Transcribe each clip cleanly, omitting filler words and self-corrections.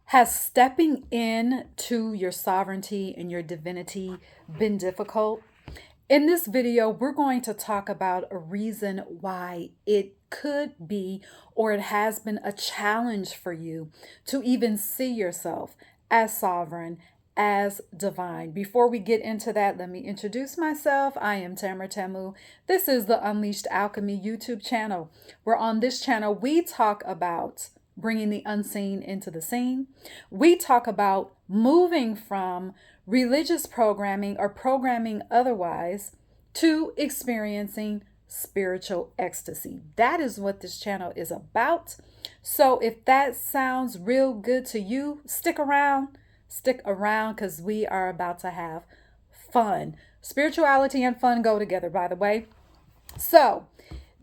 Has stepping in to your sovereignty and your divinity been difficult? In this video, we're going to talk about a reason why it could be or it has been a challenge for you to even see yourself as sovereign, as divine. Before we get into that, let me introduce myself. I am Tamara Tamu. This is the Unleashed Alchemy YouTube channel, where on this channel we talk about bringing the unseen into the seen. We talk about moving from religious programming or programming otherwise to experiencing spiritual ecstasy. That is what this channel is about. So if that sounds real good to you, stick around because we are about to have fun. Spirituality and fun go together, by the way. So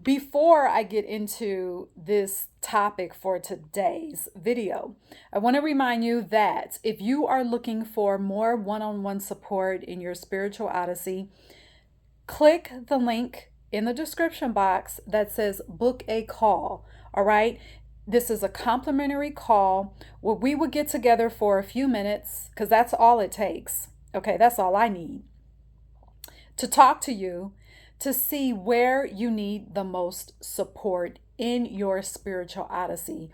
before I get into this topic for today's video, I want to remind you that if you are looking for more one-on-one support in your spiritual odyssey, click the link in the description box that says book a call. All right. This is a complimentary call where we will get together for a few minutes, because that's all it takes. Okay, that's all I need to talk to you, to see where you need the most support in your spiritual odyssey,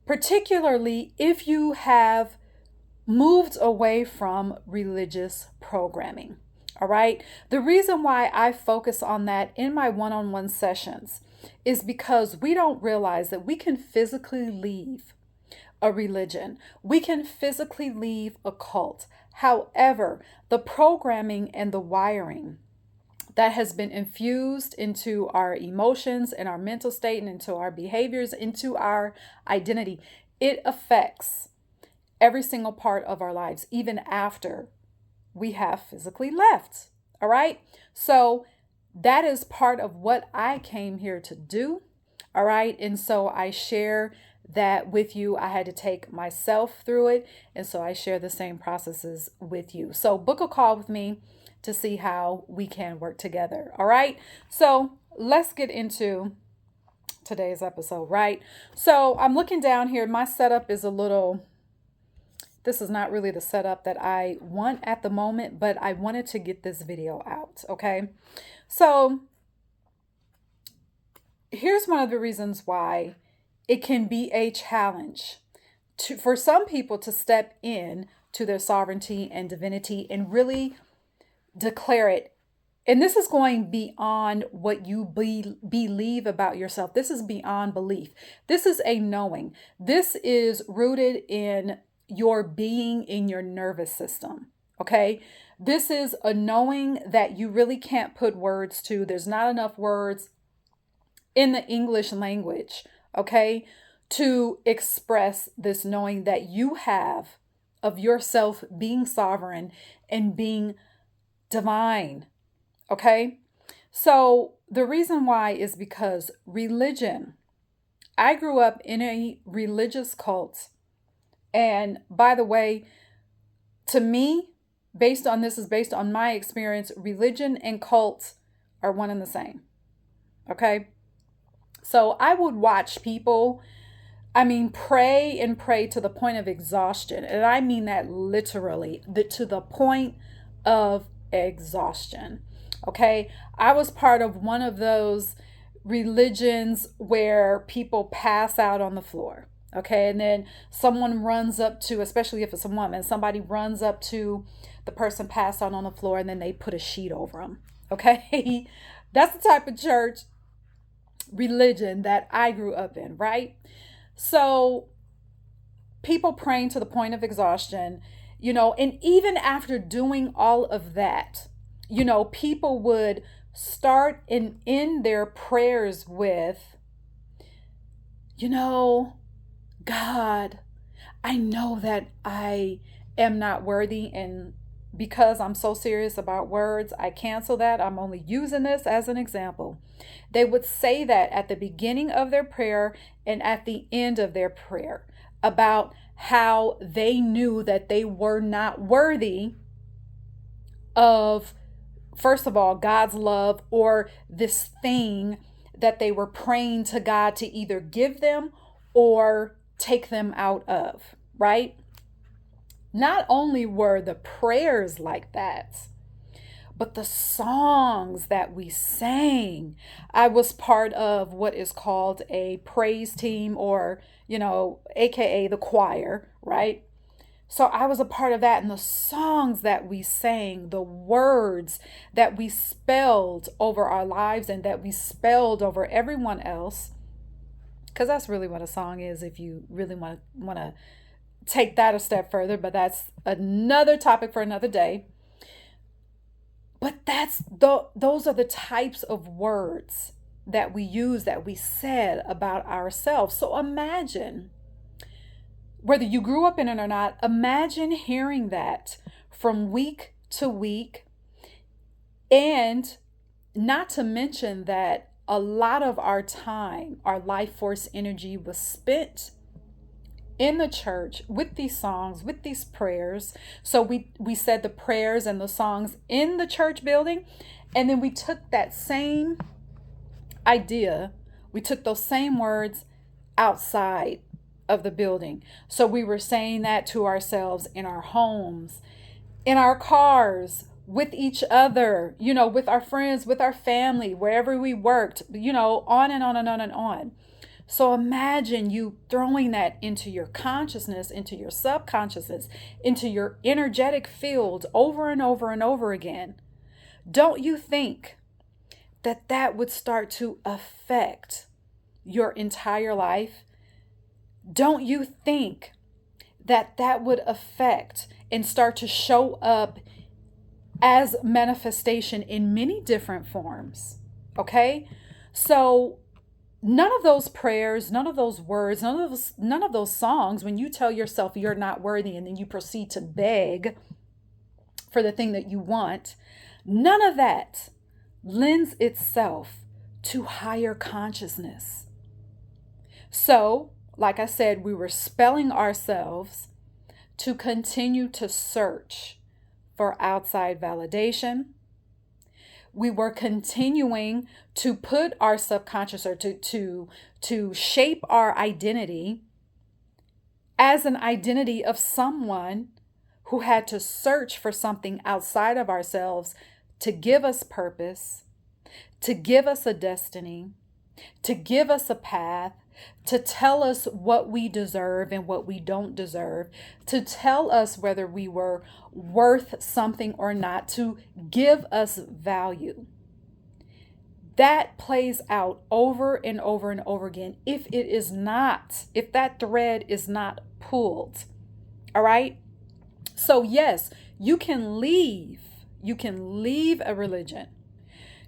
particularly if you have moved away from religious programming. All right. The reason why I focus on that in my one-on-one sessions is because we don't realize that we can physically leave a religion. We can physically leave a cult. However, the programming and the wiring that has been infused into our emotions and our mental state and into our behaviors, into our identity, it affects every single part of our lives, even after we have physically left. All right. So that is part of what I came here to do. All right. And so I share that with you. I had to take myself through it. And so I share the same processes with you. So book a call with me to see how we can work together. All right. So let's get into today's episode, right? So I'm looking down here. My setup is this is not really the setup that I want at the moment, but I wanted to get this video out. Okay. So here's one of the reasons why it can be a challenge for some people to step in to their sovereignty and divinity and really declare it. And this is going beyond what you believe about yourself. This is beyond belief. This is a knowing. This is rooted in your being, in your nervous system. Okay. This is a knowing that you really can't put words to. There's not enough words in the English language, okay, to express this knowing that you have of yourself being sovereign and being divine. Okay. So the reason why is because religion, I grew up in a religious cult. And by the way, to me, based on my experience, religion and cult are one and the same. Okay. So I would watch people, pray and pray to the point of exhaustion. And I mean that literally, to the point of exhaustion. Okay. I was part of one of those religions where people pass out on the floor. Okay. And then someone runs up to, especially if it's a woman, somebody runs up to the person passed out on the floor and then they put a sheet over them. Okay. That's the type of church religion that I grew up in. Right. So people praying to the point of exhaustion, and even after doing all of that, people would start and end their prayers with, God, I know that I am not worthy, and because I'm so serious about words, I cancel that. I'm only using this as an example. They would say that at the beginning of their prayer and at the end of their prayer about how they knew that they were not worthy of, first of all, God's love or this thing that they were praying to God to either give them or take them out of, right? Not only were the prayers like that, but the songs that we sang. I was part of what is called a praise team, or, AKA the choir, right? So I was a part of that, and the songs that we sang, the words that we spelled over our lives and that we spelled over everyone else, because that's really what a song is if you really want to take that a step further, but that's another topic for another day. But those are the types of words that we use, that we said about ourselves. So imagine, whether you grew up in it or not, imagine hearing that from week to week. And not to mention that a lot of our time, our life force energy, was spent in the church with these songs, with these prayers. So we said the prayers and the songs in the church building, and then we took that same idea, we took those same words outside of the building. So we were saying that to ourselves in our homes, in our cars, with each other, with our friends, with our family, wherever we worked, on and on and on and on. So imagine you throwing that into your consciousness, into your subconsciousness, into your energetic field over and over and over again. Don't you think that that would start to affect your entire life? Don't you think that that would affect and start to show up as manifestation in many different forms? Okay? So none of those prayers, none of those words, none of those songs, when you tell yourself you're not worthy and then you proceed to beg for the thing that you want, none of that lends itself to higher consciousness. So, like I said, we were spelling ourselves to continue to search for outside validation. We were continuing to put our subconscious, or to shape our identity as an identity of someone who had to search for something outside of ourselves to give us purpose, to give us a destiny, to give us a path, to tell us what we deserve and what we don't deserve, to tell us whether we were worth something or not, to give us value. That plays out over and over and over again if that thread is not pulled. All right? So yes, you can leave a religion.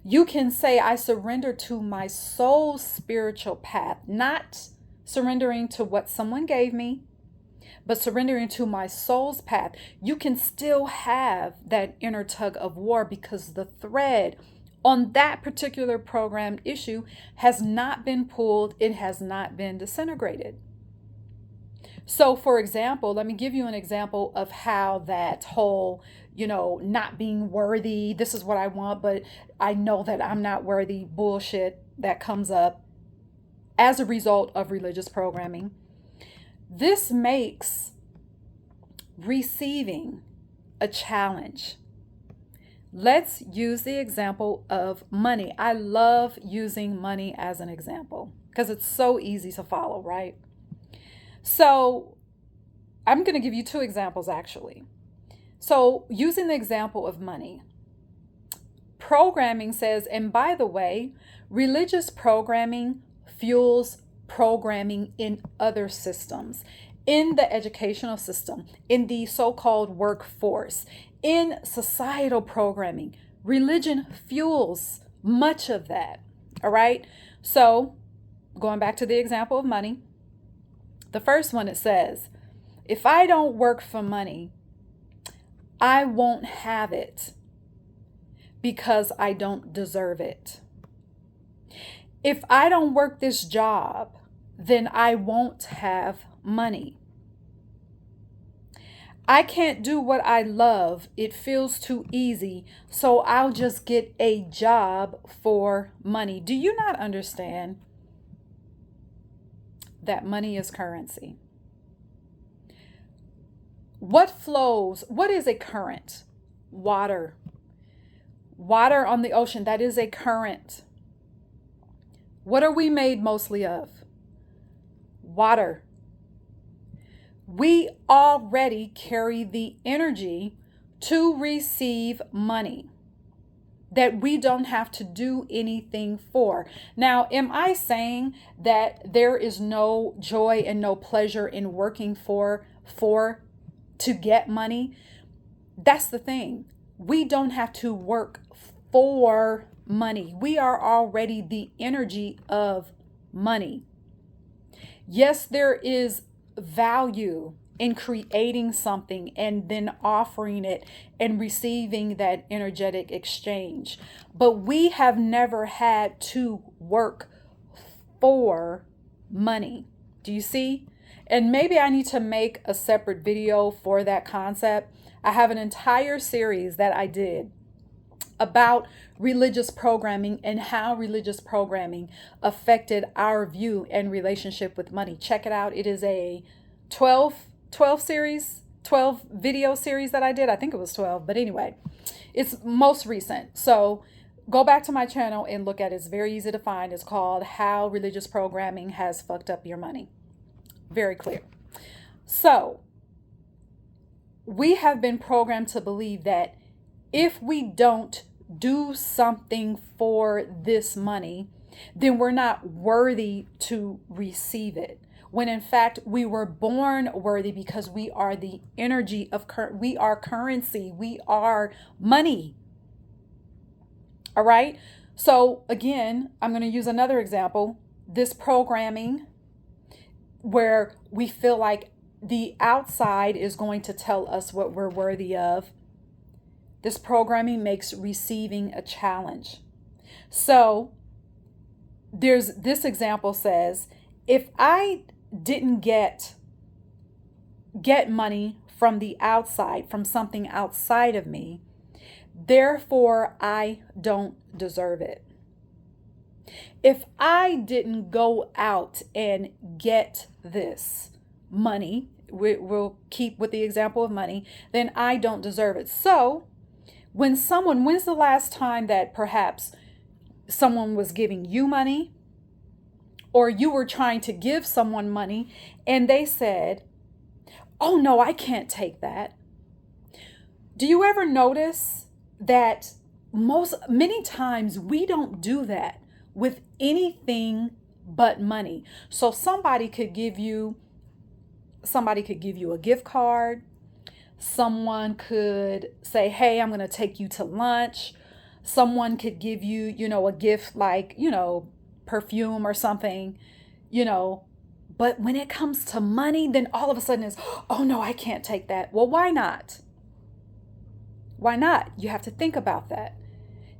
You can say, I surrender to my soul's spiritual path, not surrendering to what someone gave me, but surrendering to my soul's path. You can still have that inner tug of war, because the thread on that particular programmed issue has not been pulled. It has not been disintegrated. So, for example, let me give you an example of how that whole, not being worthy, this is what I want, but I know that I'm not worthy bullshit that comes up as a result of religious programming. This makes receiving a challenge. Let's use the example of money. I love using money as an example because it's so easy to follow, right? So I'm going to give you two examples, actually. So using the example of money, programming says, and by the way, religious programming fuels programming in other systems, in the educational system, in the so-called workforce, in societal programming. Religion fuels much of that. All right. So going back to the example of money, the first one, it says, if I don't work for money, I won't have it because I don't deserve it. If I don't work this job, then I won't have money. I can't do what I love. It feels too easy, so I'll just get a job for money. Do you not understand that money is currency? What flows? What is a current? Water. Water on the ocean, that is a current. What are we made mostly of? Water. We already carry the energy to receive money that we don't have to do anything for. Now, am I saying that there is no joy and no pleasure in working to get money? That's the thing. We don't have to work for money. We are already the energy of money. Yes, there is value in creating something and then offering it and receiving that energetic exchange. But we have never had to work for money. Do you see? And maybe I need to make a separate video for that concept. I have an entire series that I did about religious programming and how religious programming affected our view and relationship with money. Check it out. It is a 12 video series that I did. I think it was 12, but anyway, it's most recent. So go back to my channel and look at it. It's very easy to find. It's called How Religious Programming Has Fucked Up Your Money. Very clear. So we have been programmed to believe that if we don't do something for this money, then we're not worthy to receive it. When in fact, we were born worthy because we are the energy of we are currency. We are money. All right. So again, I'm going to use another example. This programming where we feel like the outside is going to tell us what we're worthy of. This programming makes receiving a challenge. So there's this example says, if I didn't get money from the outside, from something outside of me, therefore I don't deserve it. If I didn't go out and get this money, we'll keep with the example of money, then I don't deserve it. So when's the last time that perhaps someone was giving you money, or you were trying to give someone money and they said, oh no, I can't take that? Do you ever notice that many times we don't do that with anything but money? So somebody could give you a gift card. Someone could say, hey, I'm going to take you to lunch. Someone could give you, a gift like, perfume or something, but when it comes to money, then all of a sudden it's, oh no, I can't take that. Well, why not? Why not? You have to think about that.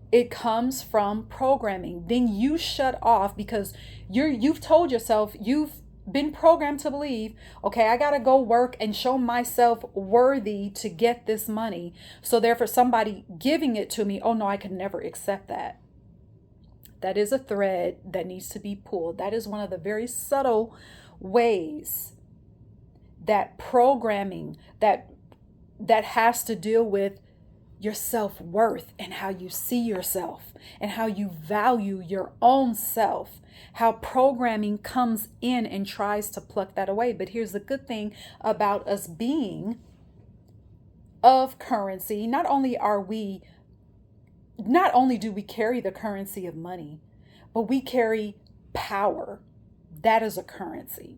It comes from programming. Then you shut off because you've told yourself, you've been programmed to believe, okay, I got to go work and show myself worthy to get this money. So therefore somebody giving it to me, oh no, I could never accept that. That is a thread that needs to be pulled. That is one of the very subtle ways that programming that has to deal with your self-worth and how you see yourself and how you value your own self, how programming comes in and tries to pluck that away. But here's the good thing about us being of currency. Not only do we carry the currency of money, but we carry power. That is a currency.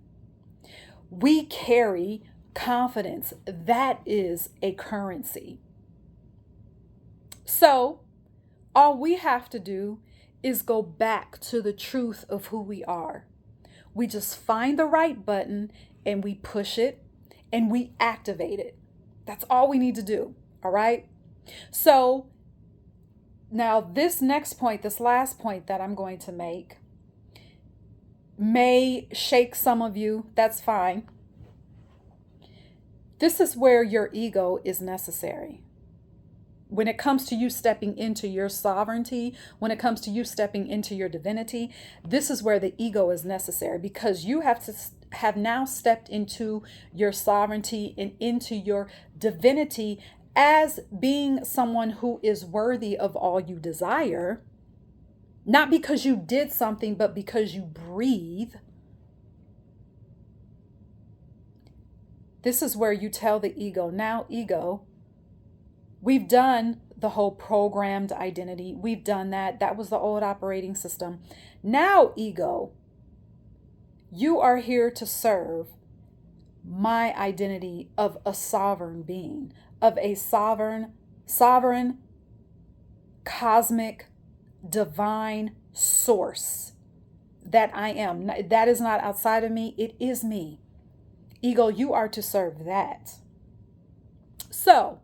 We carry confidence. That is a currency. So all we have to do is go back to the truth of who we are. We just find the right button and we push it and we activate it. That's all we need to do. All right. So now this last point that I'm going to make may shake some of you. That's fine. This is where your ego is necessary. When it comes to you stepping into your sovereignty, when it comes to you stepping into your divinity, this is where the ego is necessary, because you have have now stepped into your sovereignty and into your divinity as being someone who is worthy of all you desire, not because you did something, but because you breathe. This is where you tell the ego, now ego, we've done the whole programmed identity. We've done that. That was the old operating system. Now, ego, you are here to serve my identity of a sovereign being, of a sovereign, cosmic, divine source that I am. That is not outside of me. It is me. Ego, you are to serve that. So,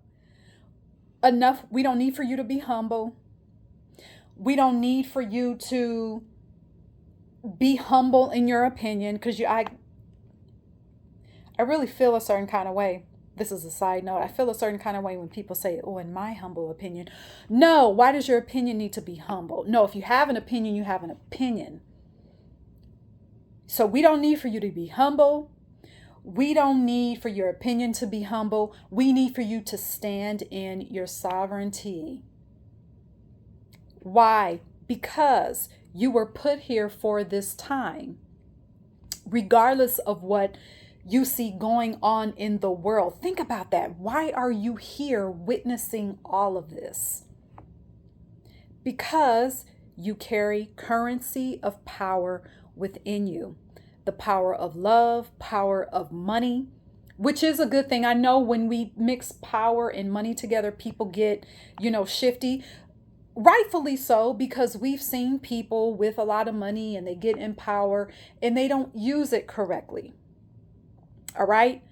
enough. We don't need for you to be humble. We don't need for you to be humble in your opinion, because I really feel a certain kind of way. This is a side note. I feel a certain kind of way when people say, oh, in my humble opinion. No, why does your opinion need to be humble? No, if you have an opinion, you have an opinion. So we don't need for you to be humble. We don't need for your opinion to be humble. We need for you to stand in your sovereignty. Why? Because you were put here for this time. Regardless of what you see going on in the world. Think about that. Why are you here witnessing all of this? Because you carry currency of power within you. The power of love, power of money, which is a good thing. I know when we mix power and money together, people get, shifty. Rightfully so, because we've seen people with a lot of money and they get in power and they don't use it correctly. All right.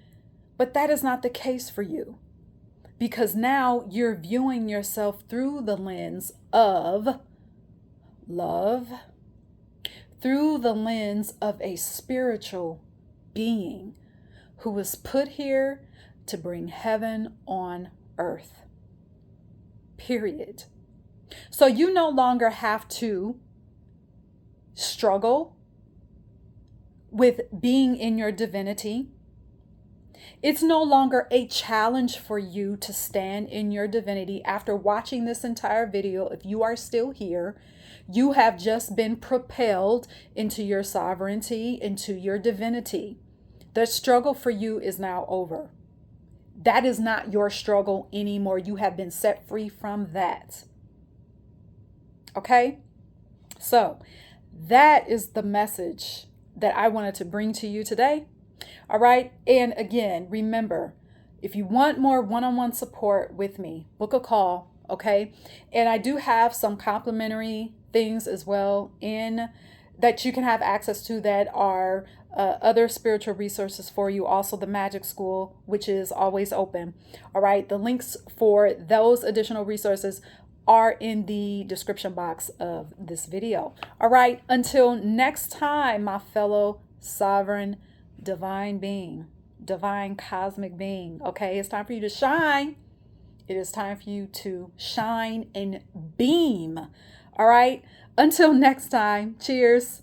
But that is not the case for you, because now you're viewing yourself through the lens of love, through the lens of a spiritual being who was put here to bring heaven on earth. Period. So you no longer have to struggle with being in your divinity. It's no longer a challenge for you to stand in your divinity. After watching this entire video, if you are still here, you have just been propelled into your sovereignty, into your divinity. The struggle for you is now over. That is not your struggle anymore. You have been set free from that. Okay? So that is the message that I wanted to bring to you today. All right. And again, remember, if you want more one-on-one support with me, book a call. Okay. And I do have some complimentary things as well in that you can have access to that are other spiritual resources for you. Also the Magic School, which is always open. All right. The links for those additional resources are in the description box of this video. All right. Until next time, my fellow sovereign divine being, divine cosmic being. Okay, it's time for you to shine. It is time for you to shine and beam. All right, until next time, cheers.